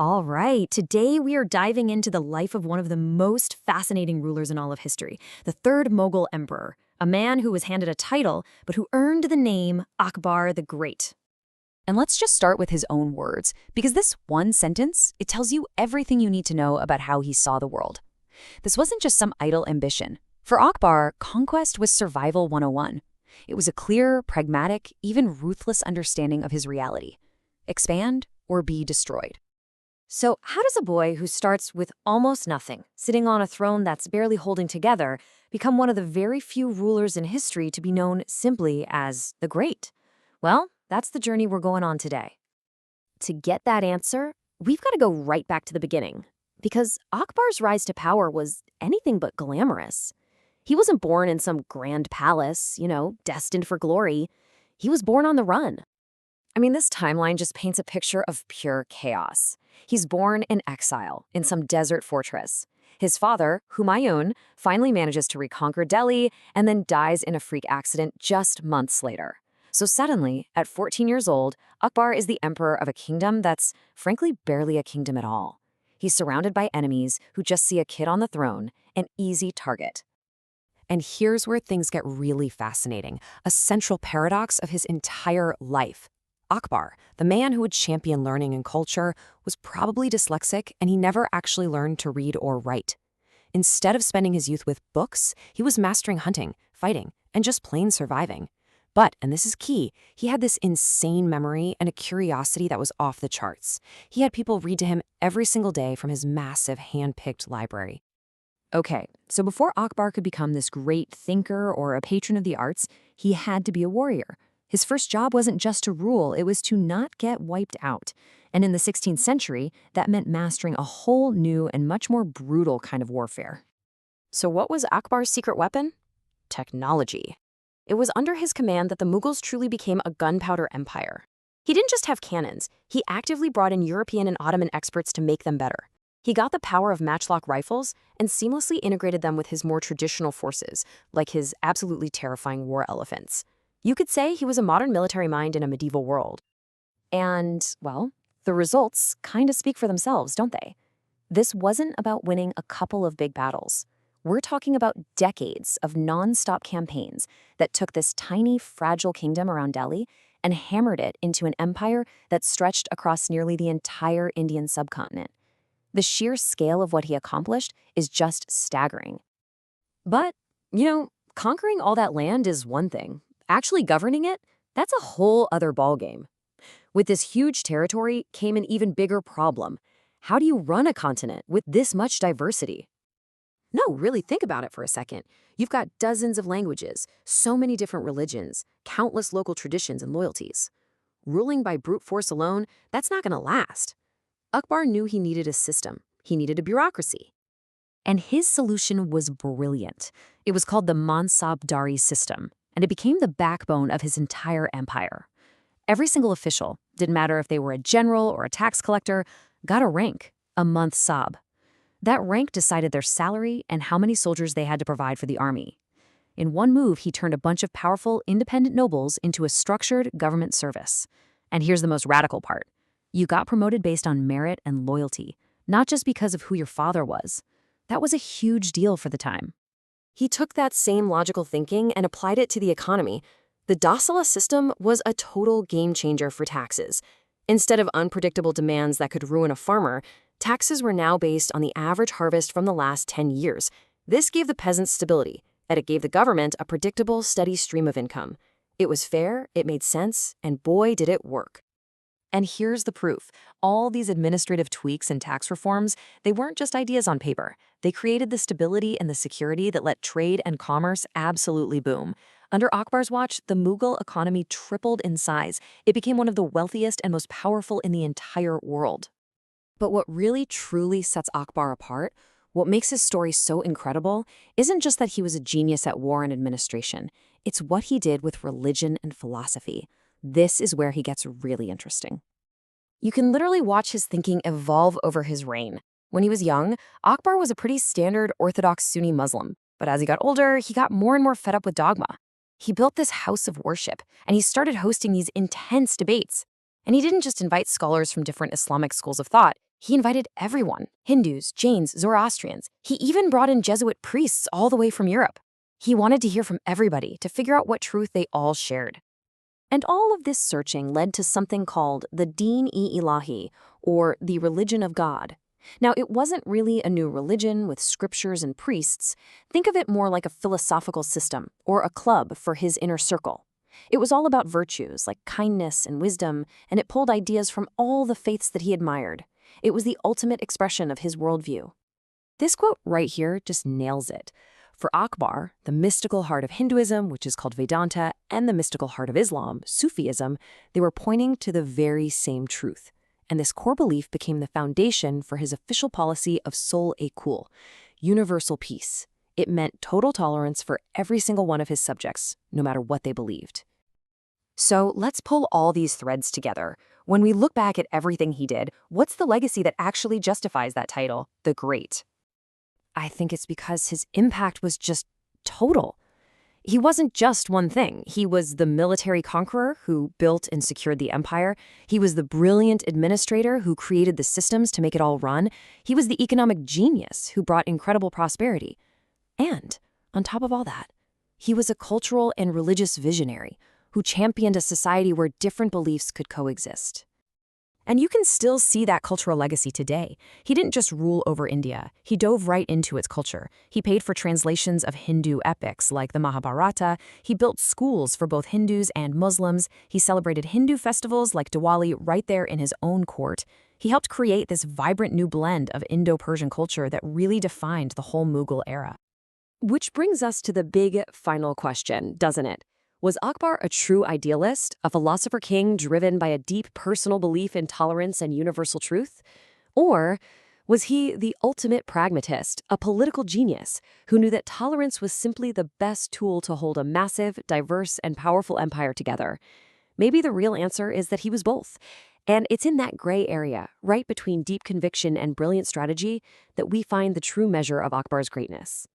All right, today we are diving into the life of one of the most fascinating rulers in all of history, the third Mughal emperor, a man who was handed a title but who earned the name Akbar the Great. And let's just start with his own words, because this one sentence, it tells you everything you need to know about how he saw the world. This wasn't just some idle ambition. For Akbar, conquest was survival 101. It was a clear, pragmatic, even ruthless understanding of his reality. Expand or be destroyed. So, how does a boy who starts with almost nothing, sitting on a throne that's barely holding together, become one of the very few rulers in history to be known simply as the Great? Well, that's the journey we're going on today. To get that answer, we've got to go right back to the beginning, because Akbar's rise to power was anything but glamorous. He wasn't born in some grand palace, destined for glory. He was born on the run. This timeline just paints a picture of pure chaos. He's born in exile in some desert fortress. His father, Humayun, finally manages to reconquer Delhi and then dies in a freak accident just months later. So suddenly, at 14 years old, Akbar is the emperor of a kingdom that's, frankly, barely a kingdom at all. He's surrounded by enemies who just see a kid on the throne, an easy target. And here's where things get really fascinating, a central paradox of his entire life. Akbar, the man who would champion learning and culture, was probably dyslexic, and he never actually learned to read or write. Instead of spending his youth with books, he was mastering hunting, fighting, and just plain surviving. But, and this is key, he had this insane memory and a curiosity that was off the charts. He had people read to him every single day from his massive hand-picked library. Okay, so before Akbar could become this great thinker or a patron of the arts, he had to be a warrior. His first job wasn't just to rule, it was to not get wiped out. And in the 16th century, that meant mastering a whole new and much more brutal kind of warfare. So what was Akbar's secret weapon? Technology. It was under his command that the Mughals truly became a gunpowder empire. He didn't just have cannons, he actively brought in European and Ottoman experts to make them better. He got the power of matchlock rifles and seamlessly integrated them with his more traditional forces, like his absolutely terrifying war elephants. You could say he was a modern military mind in a medieval world. And, well, the results kind of speak for themselves, don't they? This wasn't about winning a couple of big battles. We're talking about decades of non-stop campaigns that took this tiny, fragile kingdom around Delhi and hammered it into an empire that stretched across nearly the entire Indian subcontinent. The sheer scale of what he accomplished is just staggering. But, conquering all that land is one thing. Actually governing it, that's a whole other ballgame. With this huge territory came an even bigger problem. How do you run a continent with this much diversity? No, really think about it for a second. You've got dozens of languages, so many different religions, countless local traditions and loyalties. Ruling by brute force alone, that's not going to last. Akbar knew he needed a system. He needed a bureaucracy. And his solution was brilliant. It was called the Mansabdari system, and it became the backbone of his entire empire. Every single official, didn't matter if they were a general or a tax collector, got a rank, a mansab. That rank decided their salary and how many soldiers they had to provide for the army. In one move, he turned a bunch of powerful, independent nobles into a structured government service. And here's the most radical part. You got promoted based on merit and loyalty, not just because of who your father was. That was a huge deal for the time. He took that same logical thinking and applied it to the economy. The Dasala system was a total game changer for taxes. Instead of unpredictable demands that could ruin a farmer, taxes were now based on the average harvest from the last 10 years. This gave the peasants stability, and it gave the government a predictable, steady stream of income. It was fair, it made sense, and boy, did it work. And here's the proof. All these administrative tweaks and tax reforms, they weren't just ideas on paper. They created the stability and the security that let trade and commerce absolutely boom. Under Akbar's watch, the Mughal economy tripled in size. It became one of the wealthiest and most powerful in the entire world. But what really truly sets Akbar apart, what makes his story so incredible, isn't just that he was a genius at war and administration. It's what he did with religion and philosophy. This is where he gets really interesting. You can literally watch his thinking evolve over his reign. When he was young, Akbar was a pretty standard Orthodox Sunni Muslim, but as he got older, he got more and more fed up with dogma. He built this house of worship, and he started hosting these intense debates. And he didn't just invite scholars from different Islamic schools of thought, He invited everyone, Hindus, Jains, Zoroastrians. He even brought in Jesuit priests all the way from Europe. He wanted to hear from everybody to figure out what truth they all shared. And all of this searching led to something called the Din-e-Ilahi, or the religion of God. Now, it wasn't really a new religion with scriptures and priests. Think of it more like a philosophical system or a club for his inner circle. It was all about virtues like kindness and wisdom, and it pulled ideas from all the faiths that he admired. It was the ultimate expression of his worldview. This quote right here just nails it. For Akbar, the mystical heart of Hinduism, which is called Vedanta, and the mystical heart of Islam, Sufism, they were pointing to the very same truth. And this core belief became the foundation for his official policy of Sulh-e-Kul, universal peace. It meant total tolerance for every single one of his subjects, no matter what they believed. So let's pull all these threads together. When we look back at everything he did, what's the legacy that actually justifies that title, the Great? I think it's because his impact was just total. He wasn't just one thing. He was the military conqueror who built and secured the empire. He was the brilliant administrator who created the systems to make it all run. He was the economic genius who brought incredible prosperity. And, on top of all that, he was a cultural and religious visionary who championed a society where different beliefs could coexist. And you can still see that cultural legacy today. He didn't just rule over India. He dove right into its culture. He paid for translations of Hindu epics like the Mahabharata. He built schools for both Hindus and Muslims. He celebrated Hindu festivals like Diwali right there in his own court. He helped create this vibrant new blend of Indo-Persian culture that really defined the whole Mughal era. Which brings us to the big final question, doesn't it? Was Akbar a true idealist, a philosopher king driven by a deep personal belief in tolerance and universal truth? Or was he the ultimate pragmatist, a political genius who knew that tolerance was simply the best tool to hold a massive, diverse, and powerful empire together? Maybe the real answer is that he was both. And it's in that gray area, right between deep conviction and brilliant strategy, that we find the true measure of Akbar's greatness.